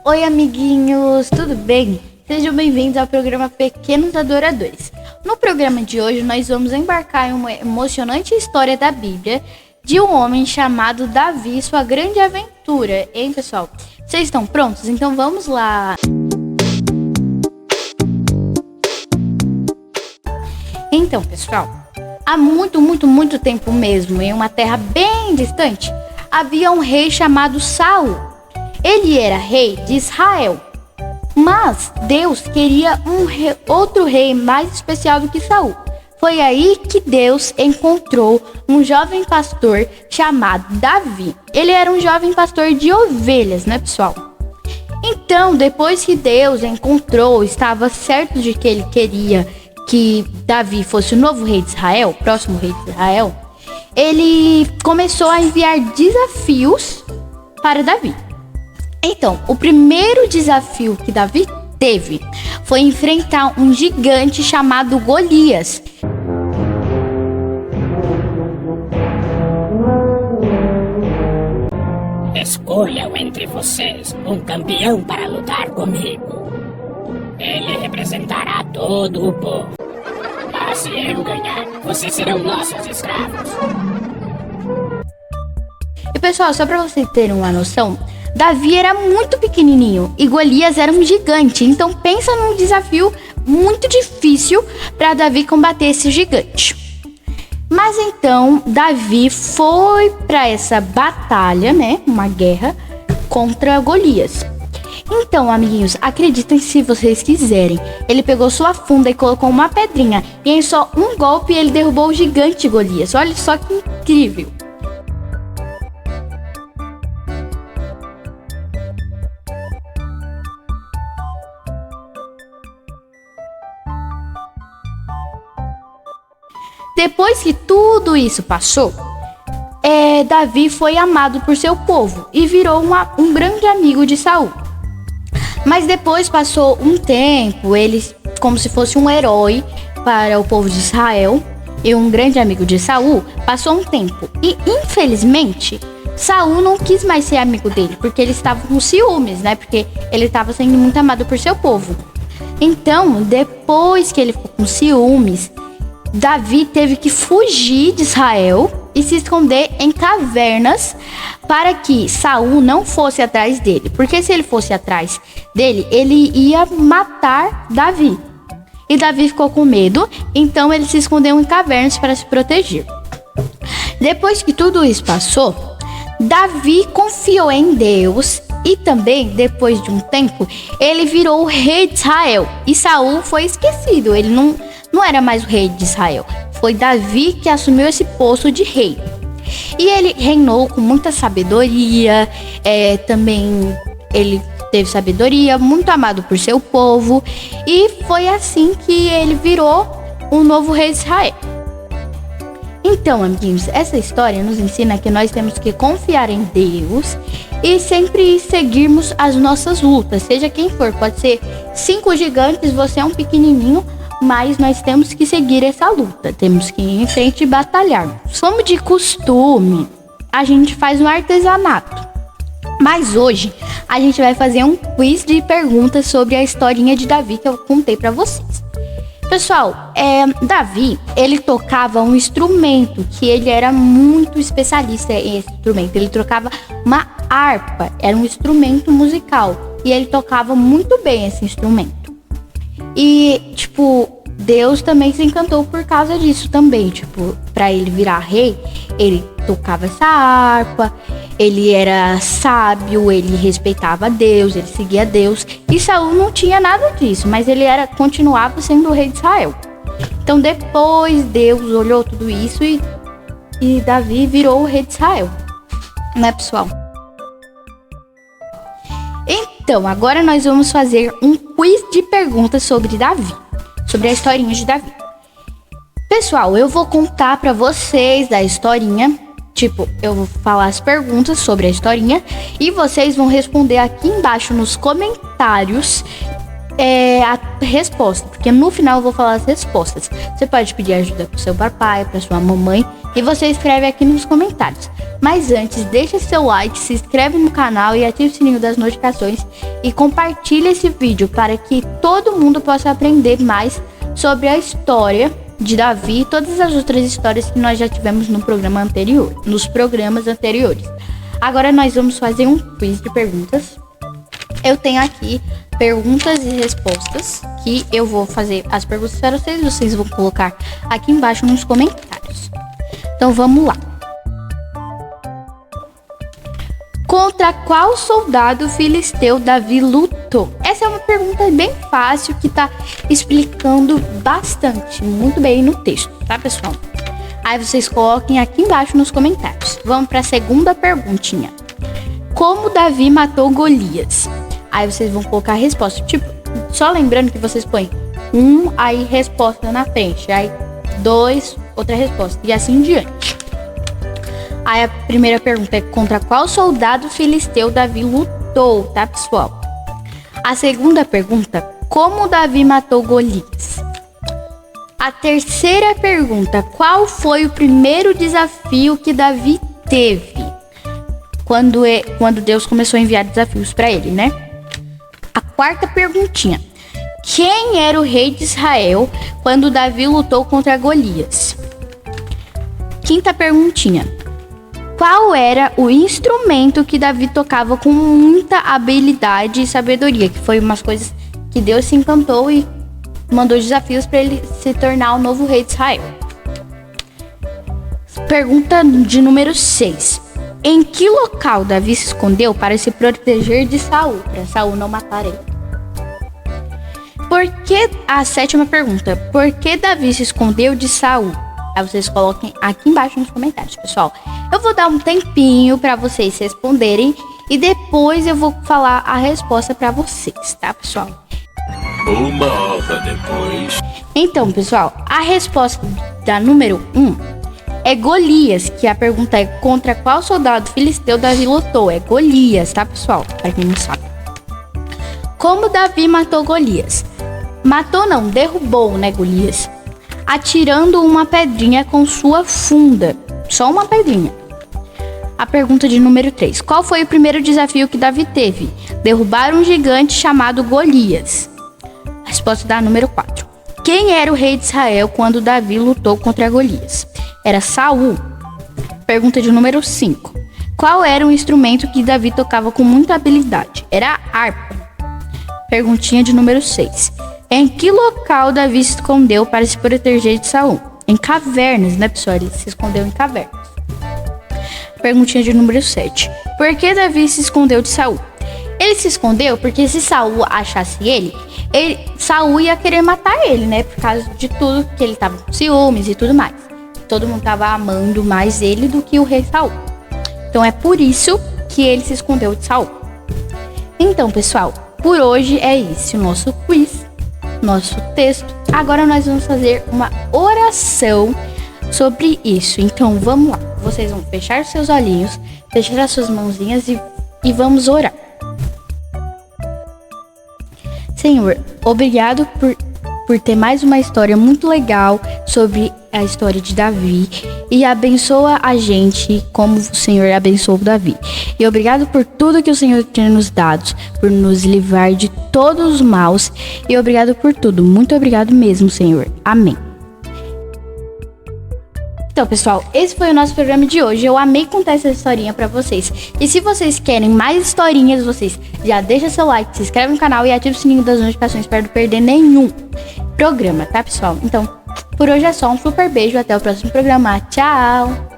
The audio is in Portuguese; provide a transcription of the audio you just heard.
Oi, amiguinhos, tudo bem? Sejam bem-vindos ao programa Pequenos Adoradores. No programa de hoje, nós vamos embarcar em uma emocionante história da Bíblia de um homem chamado Davi e sua grande aventura. Hein, pessoal? Vocês estão prontos? Então vamos lá! Então, pessoal, há muito tempo mesmo, em uma terra bem distante, havia um rei chamado Saul. Ele era rei de Israel. Mas Deus queria outro rei mais especial do que Saul. Foi aí que Deus encontrou um jovem pastor chamado Davi. Ele era um jovem pastor de ovelhas, né, pessoal? Então, depois que Deus encontrou, estava certo de que ele queria que Davi fosse o novo rei de Israel, o próximo rei de Israel, ele começou a enviar desafios para Davi. Então, o primeiro desafio que Davi teve foi enfrentar um gigante chamado Golias. Escolham entre vocês um campeão para lutar comigo. Ele representará todo o povo. Mas se eu ganhar, vocês serão nossos escravos. E pessoal, só para vocês terem uma noção, Davi era muito pequenininho e Golias era um gigante. Então pensa num desafio muito difícil para Davi combater esse gigante. Mas então Davi foi para essa batalha, né, uma guerra contra Golias. Então, amiguinhos, acreditem se vocês quiserem. Ele pegou sua funda e colocou uma pedrinha e em só um golpe ele derrubou o gigante Golias. Olha só que incrível. Depois que tudo isso passou, Davi foi amado por seu povo e virou um grande amigo de Saul. Mas depois passou um tempo, ele como se fosse um herói para o povo de Israel e um grande amigo de Saul. Passou um tempo e infelizmente Saul não quis mais ser amigo dele, porque ele estava com ciúmes, né? Porque ele estava sendo muito amado por seu povo. Então, depois que ele ficou com ciúmes, Davi teve que fugir de Israel e se esconder em cavernas para que Saul não fosse atrás dele. Porque se ele fosse atrás dele, ele ia matar Davi. E Davi ficou com medo, então ele se escondeu em cavernas para se proteger. Depois que tudo isso passou, Davi confiou em Deus e também, depois de um tempo, ele virou o rei de Israel. E Saul foi esquecido, ele não era mais o rei de Israel. Foi Davi que assumiu esse posto de rei. E ele reinou com muita sabedoria. Também ele teve sabedoria, muito amado por seu povo. E foi assim que ele virou o novo rei de Israel. Então, amiguinhos, essa história nos ensina que nós temos que confiar em Deus e sempre seguirmos as nossas lutas, seja quem for. Pode ser 5 gigantes, você é um pequenininho, mas nós temos que seguir essa luta, temos que ir em frente e batalhar. Como de costume, a gente faz um artesanato. Mas hoje, a gente vai fazer um quiz de perguntas sobre a historinha de Davi que eu contei pra vocês. Pessoal, Davi, ele tocava um instrumento que ele era muito especialista em esse instrumento. Ele tocava uma harpa, era um instrumento musical. E ele tocava muito bem esse instrumento. E, Deus também se encantou por causa disso também. Pra ele virar rei, ele tocava essa harpa, ele era sábio, ele respeitava Deus, ele seguia Deus. E Saul não tinha nada disso, mas ele continuava sendo o rei de Israel. Então depois Deus olhou tudo isso e Davi virou o rei de Israel. Né, pessoal? Então, agora nós vamos fazer um quiz de perguntas sobre Davi, sobre a historinha de Davi. Pessoal, eu vou contar pra vocês da historinha, eu vou falar as perguntas sobre a historinha e vocês vão responder aqui embaixo nos comentários a resposta, porque no final eu vou falar as respostas. Você pode pedir ajuda pro seu papai, pra sua mamãe, e você escreve aqui nos comentários. Mas antes, deixa seu like, se inscreve no canal e ative o sininho das notificações e compartilhe esse vídeo para que todo mundo possa aprender mais sobre a história de Davi e todas as outras histórias que nós já tivemos nos programas anteriores. Agora nós vamos fazer um quiz de perguntas. Eu tenho aqui perguntas e respostas que eu vou fazer as perguntas para vocês vão colocar aqui embaixo nos comentários. Então vamos lá. Contra qual soldado filisteu Davi lutou? Essa é uma pergunta bem fácil que tá explicando bastante, muito bem no texto, tá, pessoal? Aí vocês coloquem aqui embaixo nos comentários. Vamos para a segunda perguntinha. Como Davi matou Golias? Aí vocês vão colocar a resposta. Tipo, só lembrando que vocês põem aí resposta na frente. Aí 2, outra resposta. E assim em diante. Aí a primeira pergunta é contra qual soldado filisteu Davi lutou, tá, pessoal? A segunda pergunta, como Davi matou Golias? A terceira pergunta, qual foi o primeiro desafio que Davi teve? Quando Deus começou a enviar desafios para ele, né? A quarta perguntinha, quem era o rei de Israel quando Davi lutou contra Golias? Quinta perguntinha, qual era o instrumento que Davi tocava com muita habilidade e sabedoria? Que foi umas coisas que Deus se encantou e mandou desafios para ele se tornar o novo rei de Israel. Pergunta de número 6. Em que local Davi se escondeu para se proteger de Saul? Para Saul não matar ele. A sétima pergunta. Por que Davi se escondeu de Saul? Aí vocês coloquem aqui embaixo nos comentários, pessoal. Eu vou dar um tempinho para vocês responderem e depois eu vou falar a resposta para vocês, tá, pessoal? 1 hora depois. Então, pessoal, a resposta da número 1 é Golias, que a pergunta é contra qual soldado filisteu Davi lutou? É Golias, tá, pessoal? Para quem não sabe. Como Davi matou Golias? Matou não, derrubou, né, Golias? Atirando uma pedrinha com sua funda. Só uma pedrinha. A pergunta de número 3. Qual foi o primeiro desafio que Davi teve? Derrubar um gigante chamado Golias. A resposta da número 4. Quem era o rei de Israel quando Davi lutou contra Golias? Era Saul. Pergunta de número 5. Qual era o instrumento que Davi tocava com muita habilidade? Era a harpa. Perguntinha de número 6. Em que local Davi se escondeu para se proteger de Saul? Em cavernas, né, pessoal? Ele se escondeu em cavernas. Perguntinha de número 7. Por que Davi se escondeu de Saul? Ele se escondeu porque se Saul achasse Saul ia querer matar ele, né? Por causa de tudo, que ele tava com ciúmes e tudo mais. Todo mundo tava amando mais ele do que o rei Saul. Então é por isso que ele se escondeu de Saul. Então, pessoal, por hoje é isso, o nosso quiz, nosso texto. Agora nós vamos fazer uma oração sobre isso. Então vamos lá. Vocês vão fechar seus olhinhos, fechar as suas mãozinhas e vamos orar. Senhor, obrigado por ter mais uma história muito legal sobre a história de Davi e abençoa a gente como o Senhor abençoou Davi. E obrigado por tudo que o Senhor tem nos dado, por nos livrar de todos os maus e obrigado por tudo. Muito obrigado mesmo, Senhor. Amém. Então, pessoal, esse foi o nosso programa de hoje. Eu amei contar essa historinha pra vocês. E se vocês querem mais historinhas, vocês já deixa seu like, se inscreve no canal e ativa o sininho das notificações para não perder nenhum programa, tá, pessoal? Então, por hoje é só. Um super beijo. Até o próximo programa. Tchau!